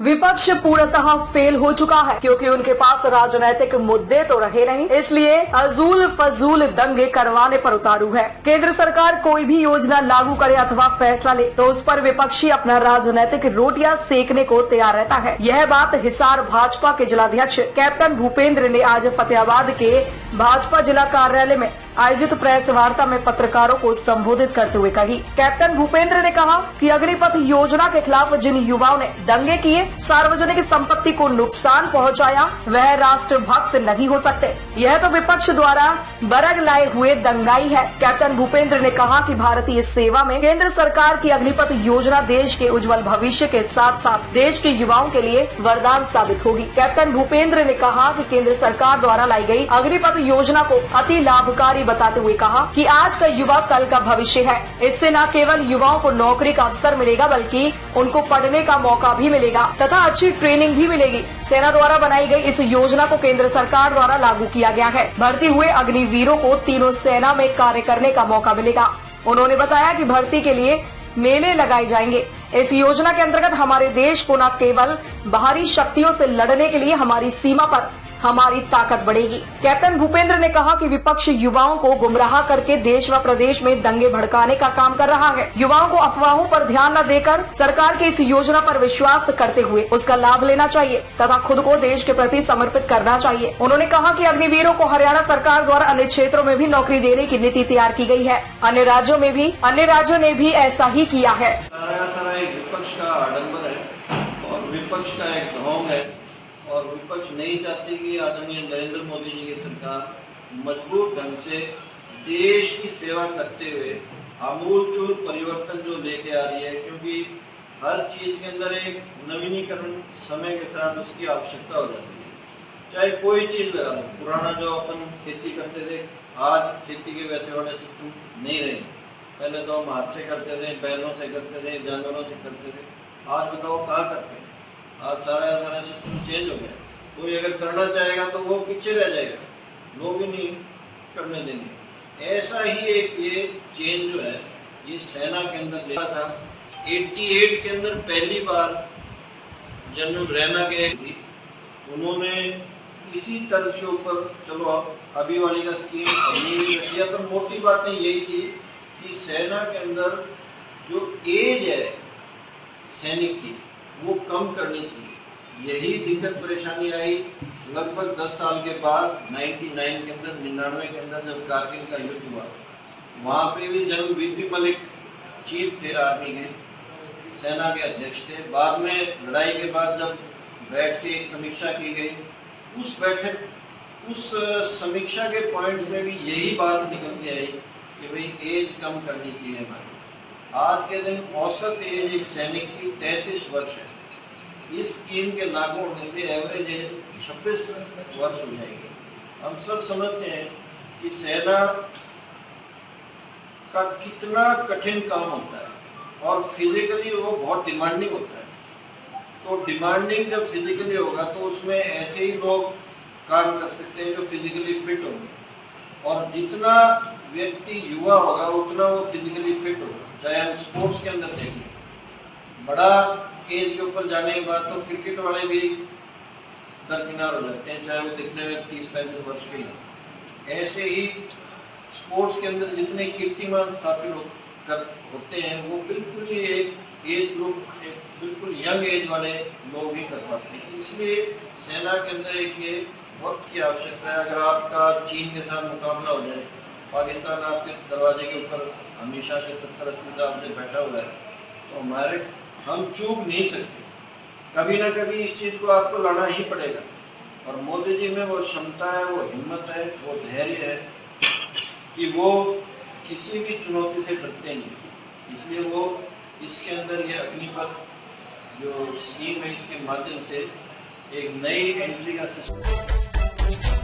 विपक्ष पूर्णतः फेल हो चुका है, क्योंकि उनके पास राजनीतिक मुद्दे तो रहे नहीं, इसलिए अजूल फजूल दंगे करवाने पर उतारू है। केंद्र सरकार कोई भी योजना लागू करे अथवा फैसला ले तो उस पर विपक्षी अपना राजनीतिक रोटियां सेकने को तैयार रहता है। यह बात हिसार भाजपा के जिलाध्यक्ष कैप्टन भूपेंद्र ने आज फतेहाबाद के भाजपा जिला कार्यालय में आयोजित प्रेस वार्ता में पत्रकारों को संबोधित करते हुए कही। कैप्टन भूपेंद्र ने कहा कि अग्निपथ योजना के खिलाफ जिन युवाओं ने दंगे किए, सार्वजनिक संपत्ति को नुकसान पहुंचाया, वह राष्ट्रभक्त नहीं हो सकते। यह तो विपक्ष द्वारा बरग लाए हुए दंगाई है। कैप्टन भूपेंद्र ने कहा कि भारतीय सेवा में केंद्र सरकार की अग्निपथ योजना देश के उज्जवल भविष्य के साथ साथ देश के युवाओं के लिए वरदान साबित होगी। कैप्टन भूपेंद्र ने कहा कि केंद्र सरकार द्वारा लाई गई अग्निपथ योजना को अति लाभकारी बताते हुए कहा कि आज का युवा कल का भविष्य है। इससे न केवल युवाओं को नौकरी का अवसर मिलेगा बल्कि उनको पढ़ने का मौका भी मिलेगा तथा अच्छी ट्रेनिंग भी मिलेगी। सेना द्वारा बनाई गई इस योजना को केंद्र सरकार द्वारा लागू किया गया है। भर्ती हुए अग्निवीरों को तीनों सेना में कार्य करने का मौका मिलेगा। उन्होंने बताया कि भर्ती के लिए मेले लगाए जाएंगे। इस योजना के अंतर्गत हमारे देश को न केवल बाहरी शक्तियों से लड़ने के लिए हमारी सीमा पर हमारी ताकत बढ़ेगी। कैप्टन भूपेंद्र ने कहा कि विपक्ष युवाओं को गुमराह करके देश व प्रदेश में दंगे भड़काने का काम कर रहा है। युवाओं को अफवाहों पर ध्यान न देकर सरकार की इस योजना पर विश्वास करते हुए उसका लाभ लेना चाहिए तथा खुद को देश के प्रति समर्पित करना चाहिए। उन्होंने कहा कि अग्निवीरों को हरियाणा सरकार द्वारा अन्य क्षेत्रों में भी नौकरी देने की नीति तैयार की गई है। अन्य राज्यों ने भी ऐसा ही किया है। विपक्ष का आडंबर है और विपक्ष का एक ढोंग है और विपक्ष नहीं चाहती कि आदरणीय नरेंद्र मोदी जी की सरकार मजबूत ढंग से देश की सेवा करते हुए आमूलचूल परिवर्तन जो लेके आ रही है, क्योंकि हर चीज के अंदर एक नवीनीकरण समय के साथ उसकी आवश्यकता हो जाती है। चाहे कोई चीज लगा लो, पुराना जो अपन खेती करते थे, आज खेती के वैसे वाले सिस्टम नहीं रहे। पहले तो हम हाथ से करते थे, बैलों से करते थे, जानवरों से करते थे। आज बताओ कहाँ करते हैं? आज सारा सिस्टम चेंज हो गया। कोई अगर करना चाहेगा तो वो पीछे रह जाएगा, लोग ही नहीं करने देंगे। ऐसा ही एक ये चेंज जो है ये सेना के अंदर देखा था। 88 के अंदर पहली बार जनरल रैना के उन्होंने इसी तरह के ऊपर चलो अभी वाली का स्कीम अभी किया, पर मोटी बातें यही थी कि सेना के अंदर जो एज है सैनिक की वो कम करनी चाहिए। यही दिक्कत परेशानी आई लगभग 10 साल के बाद 99 के अंदर 99 के अंदर जब कारगिल का युद्ध हुआ, वहाँ पे भी जनरल वीपी मलिक चीफ थे, आर्मी के सेना के अध्यक्ष थे। बाद में लड़ाई के बाद जब बैठ के एक समीक्षा की गई, उस समीक्षा के पॉइंट्स में भी यही बात निकल के आई कि भाई एज कम करनी चाहिए हमारी। आज के दिन औसत एज एक सैनिक की 33 वर्ष है। इस स्कीम के लागू होने से एवरेज एज 26 वर्ष हो जाएगी। हम सब समझते हैं कि सेना का कितना कठिन काम होता है और फिजिकली वो बहुत डिमांडिंग होता है। तो डिमांडिंग जब फिजिकली होगा तो उसमें ऐसे ही लोग काम कर सकते हैं जो फिजिकली फिट होंगे, और जितना व्यक्ति युवा होगा उतना वो फिजिकली फिट होगा। चाहे हम स्पोर्ट्स के अंदर देखें, बड़ा एज के ऊपर जाने के बाद तो क्रिकेट वाले भी दरकिनार हो जाते हैं, चाहे वो दिखने में 30-35 वर्ष के ही। ऐसे ही स्पोर्ट्स के अंदर जितने कीर्तिमान स्थापित होते हैं वो बिल्कुल ही एक एज ग्रुप, बिल्कुल यंग एज वाले लोग ही कर पाते हैं। इसलिए सेना के अंदर एक ये वक्त की आवश्यकता है। अगर आपका चीन के साथ मुकाबला हो जाए, पाकिस्तान आपके दरवाजे के ऊपर हमेशा से 70-80 साल से बैठा हुआ है, तो हम चूक नहीं सकते। कभी ना कभी इस चीज़ को आपको लड़ना ही पड़ेगा। और मोदी जी में वो क्षमता है, वो हिम्मत है, वो धैर्य है कि वो किसी भी चुनौती से डरते नहीं। इसलिए वो इसके अंदर ये अग्निपथ जो स्कीम है, इसके माध्यम से एक नई एंट्री का सिस्टम